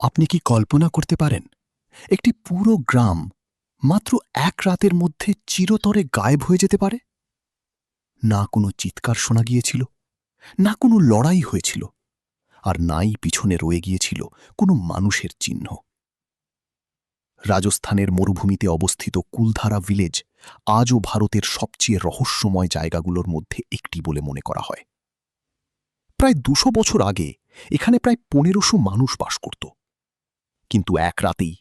আপনি কি কল্পনা করতে পারেন একটি পুরো গ্রাম মাত্র এক রাতের মধ্যে চিরতরে গায়েব হয়ে যেতে পারে? না কোনো চিৎকার শোনা গিয়েছিল, না কোনো লড়াই হয়েছিল, আর নাই পিছনে রয়ে গিয়েছিল কোনো মানুষের চিহ্ন। রাজস্থানের মরুভূমিতে অবস্থিত কুলধারা ভিলেজ আজও ভারতের সবচেয়ে রহস্যময় জায়গাগুলোর মধ্যে একটি বলে মনে করা হয়। প্রায় ২০০ বছর আগে এখানে প্রায় ১৫০০ মানুষ বাস করত, কিন্তু এক রাতেই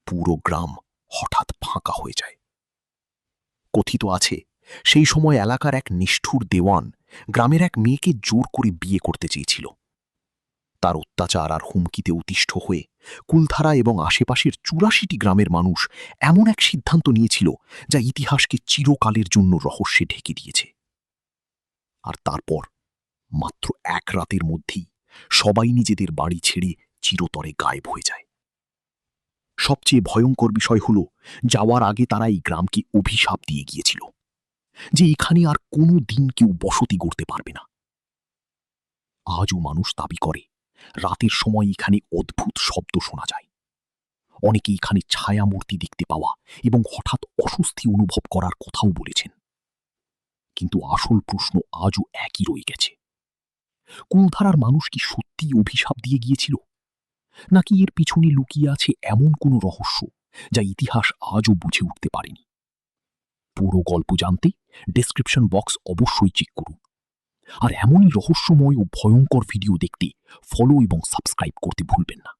পুরো গ্রাম হঠাৎ ফাঁকা হয়ে যায়। কথিত আছে সেই সময় এলাকার এক নিষ্ঠুর দেওয়ান গ্রামের এক মেয়েকে জোর করে বিয়ে করতে চেয়েছিল। তার অত্যাচার আর হুমকিতে অতিষ্ঠ হয়ে কুলধারা এবং আশেপাশের ৮৪টি গ্রামের মানুষ এমন এক সিদ্ধান্ত নিয়েছিল যা ইতিহাসকে চিরকালের জন্য রহস্যে ঢেকে দিয়েছে। আর তারপর মাত্র এক রাতের মধ্যেই সবাই নিজেদের বাড়ি ছেড়ে চিরতরে গায়েব হয়ে যায়। সবচেয়ে ভয়ঙ্কর বিষয় হল, যাওয়ার আগে তারা এই গ্রামকে অভিশাপ দিয়ে গিয়েছিল যে এখানে আর কোনো দিন কেউ বসতি গড়তে পারবে না। আজও মানুষ দাবি করে রাতের সময় এখানে অদ্ভুত শব্দ শোনা যায়। অনেকে এখানে ছায়ামূর্তি দেখতে পাওয়া এবং হঠাৎ অস্বস্তি অনুভব করার কথাও বলেছেন। কিন্তু আসল প্রশ্ন আজও একই রয়ে গেছে, কুলধারার মানুষ কি সত্যিই অভিশাপ দিয়ে গিয়েছিল, নাকি এর পিছনে লুকিয়ে আছে এমন কোনো রহস্য যা ইতিহাস আজও বুঝে উঠতে পারেনি? পুরো গল্প জানতে ডেসক্রিপশন বক্স অবশ্যই চেক করুন। আর এমনই রহস্যময় ও ভয়ঙ্কর ভিডিও দেখতে ফলো এবং সাবস্ক্রাইব করতে ভুলবেন না।